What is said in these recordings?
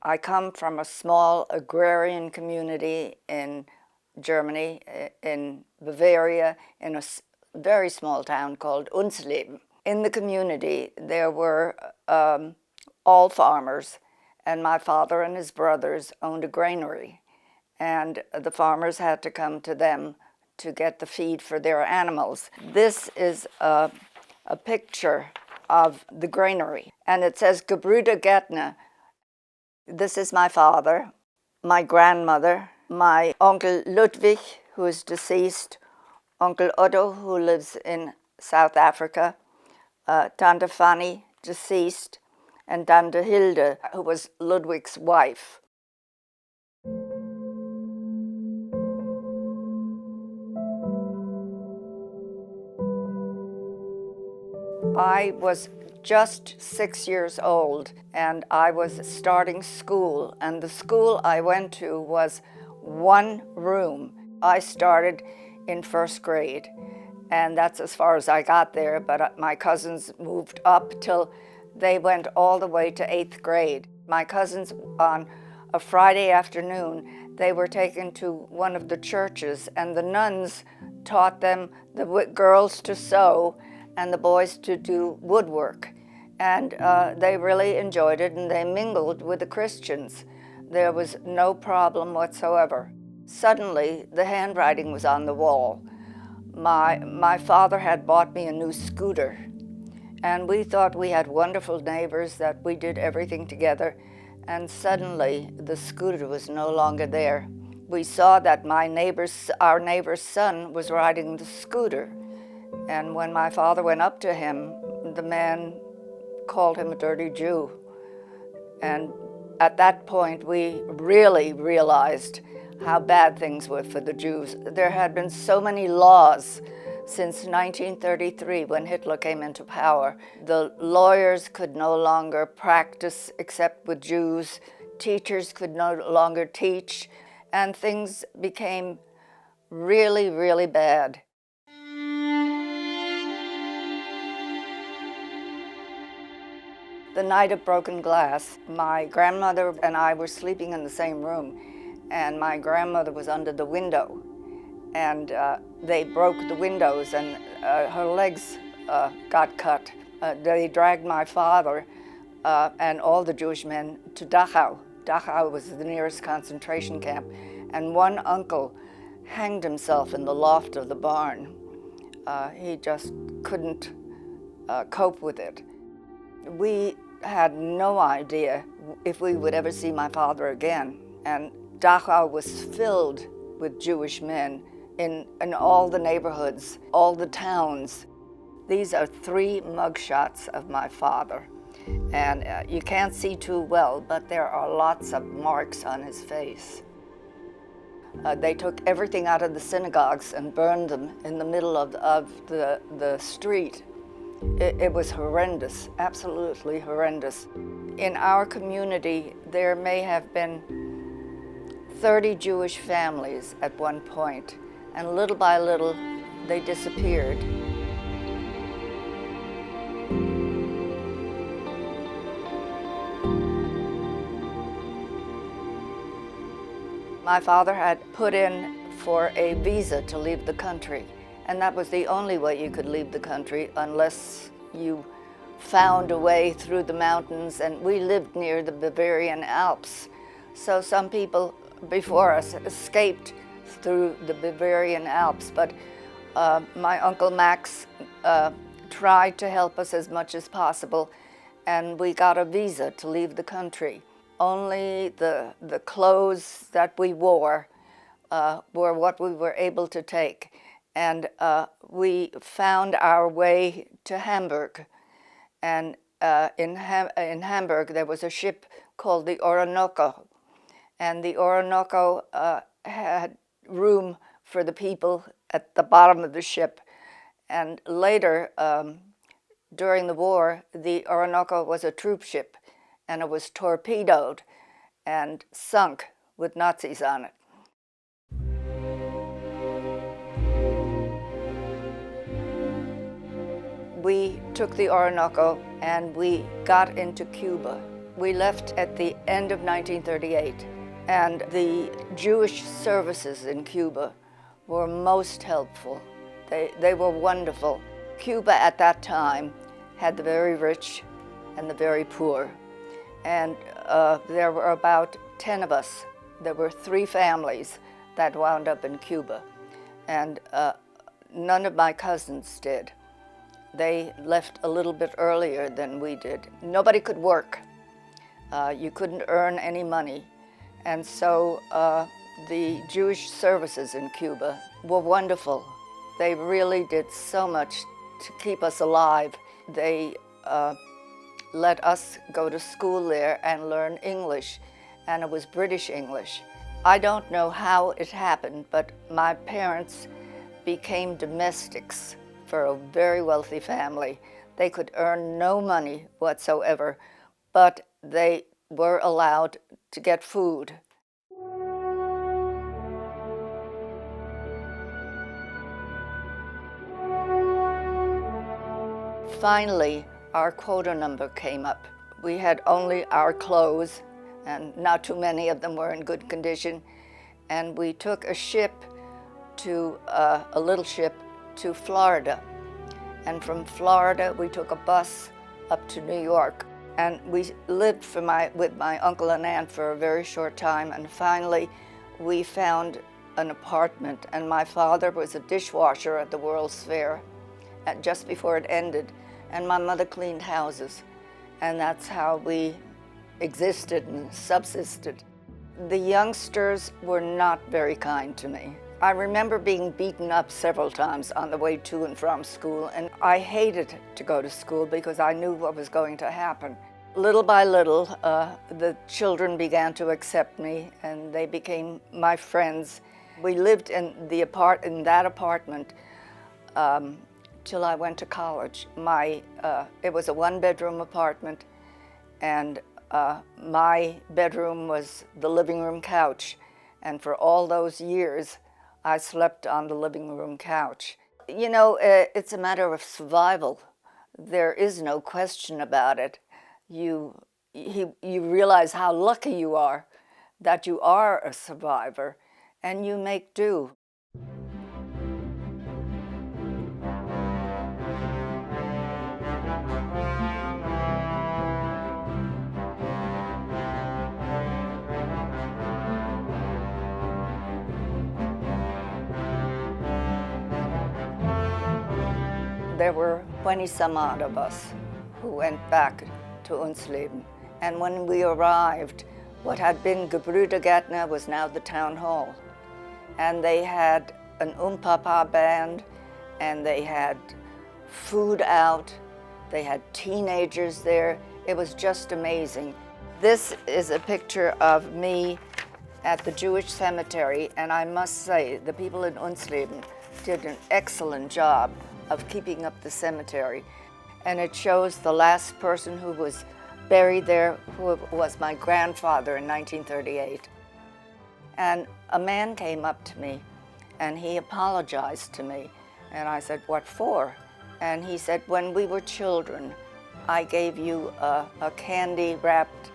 I come from a small agrarian community in Germany, in Bavaria, in a very small town called Unsleben. In the community, there were all farmers, and my father and his brothers owned a granary, and the farmers had to come to them to get the feed for their animals. This is a picture of the granary, and it says Gebrüder Gärtner. This is my father, my grandmother, my Uncle Ludwig, who is deceased, Uncle Otto, who lives in South Africa, Tante Fanny, deceased, and Tante Hilde, who was Ludwig's wife. I was just 6 years old, and I was starting school, and the school I went to was one room. I started in first grade, and that's as far as I got there, but my cousins moved up till they went all the way to 8th grade. My cousins, on a Friday afternoon, they were taken to one of the churches, and the nuns taught them, the girls to sew and the boys to do woodwork. And they really enjoyed it, and they mingled with the Christians. There was no problem whatsoever. Suddenly, the handwriting was on the wall. My father had bought me a new scooter, and we thought we had wonderful neighbors, that we did everything together, and suddenly the scooter was no longer there. We saw that our neighbor's son was riding the scooter, and when my father went up to him, the man called him a dirty Jew. And at that point, we really realized how bad things were for the Jews. There had been so many laws since 1933, when Hitler came into power. The lawyers could no longer practice except with Jews. Teachers could no longer teach, and things became really, really bad. The night of broken glass, my grandmother and I were sleeping in the same room, and my grandmother was under the window, and they broke the windows, and her legs got cut. They dragged my father and all the Jewish men to Dachau. Dachau was the nearest concentration camp, and one uncle hanged himself in the loft of the barn. He just couldn't cope with it. We had no idea if we would ever see my father again. And Dachau was filled with Jewish men in all the neighborhoods, all the towns. These are 3 mugshots of my father. And you can't see too well, but there are lots of marks on his face. They took everything out of the synagogues and burned them in the middle of the street. It was horrendous, absolutely horrendous. In our community, there may have been 30 Jewish families at one point, and little by little, they disappeared. My father had put in for a visa to leave the country. And that was the only way you could leave the country, unless you found a way through the mountains, and we lived near the Bavarian Alps. So some people before us escaped through the Bavarian Alps, but my Uncle Max tried to help us as much as possible, and we got a visa to leave the country. Only the clothes that we wore were what we were able to take. And we found our way to Hamburg. And in Hamburg, there was a ship called the Orinoco. And the Orinoco had room for the people at the bottom of the ship. And later, during the war, the Orinoco was a troop ship, and it was torpedoed and sunk with Nazis on it. We took the Orinoco and we got into Cuba. We left at the end of 1938, and the Jewish services in Cuba were most helpful. They were wonderful. Cuba at that time had the very rich and the very poor. And there were about 10 of us. There were 3 families that wound up in Cuba. And none of my cousins did. They left a little bit earlier than we did. Nobody could work. You couldn't earn any money. And so the Jewish services in Cuba were wonderful. They really did so much to keep us alive. They let us go to school there and learn English, and it was British English. I don't know how it happened, but my parents became domestics for a very wealthy family. They could earn no money whatsoever, but they were allowed to get food. Finally, our quota number came up. We had only our clothes, and not too many of them were in good condition, and we took a ship to, a little ship to Florida. And from Florida, we took a bus up to New York. And we lived with my uncle and aunt for a very short time, and finally we found an apartment, and my father was a dishwasher at the World's Fair just before it ended, and my mother cleaned houses, and that's how we existed and subsisted. The youngsters were not very kind to me. I remember being beaten up several times on the way to and from school, and I hated to go to school because I knew what was going to happen. Little by little, the children began to accept me, and they became my friends. We lived in that apartment till I went to college. It was a one-bedroom apartment, and my bedroom was the living room couch, and for all those years, I slept on the living room couch. You know, it's a matter of survival. There is no question about it. You realize how lucky you are that you are a survivor, and you make do. There were 20-some odd of us who went back to Unsleben. And when we arrived, what had been Gebrüdergärtner was now the town hall. And they had an Papa band, and they had food out, they had teenagers there. It was just amazing. This is a picture of me at the Jewish cemetery, and I must say, the people in Unsleben did an excellent job of keeping up the cemetery. And it shows the last person who was buried there, who was my grandfather in 1938. And a man came up to me, and he apologized to me. And I said, "What for?" And he said, "When we were children, I gave you a candy wrapped,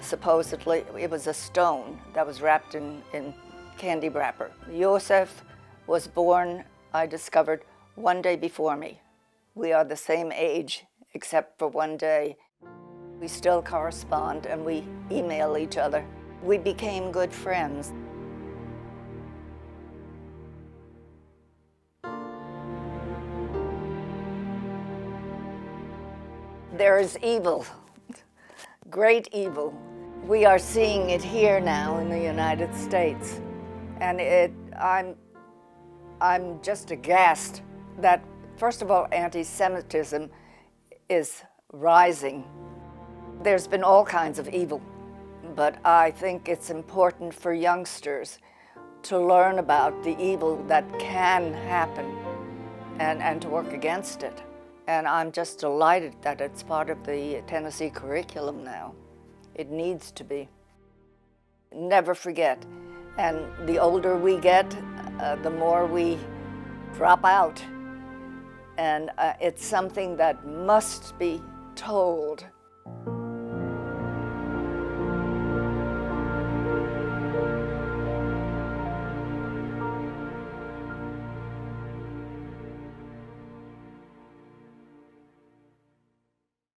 supposedly, it was a stone that was wrapped in candy wrapper. Joseph was born, I discovered, one day before me. We are the same age, except for one day. We still correspond, and we email each other. We became good friends." There is evil, great evil. We are seeing it here now in the United States, and I'm just aghast that, first of all, anti-Semitism is rising. There's been all kinds of evil, but I think it's important for youngsters to learn about the evil that can happen and to work against it. And I'm just delighted that it's part of the Tennessee curriculum now. It needs to be. Never forget. And the older we get, the more we drop out. And it's something that must be told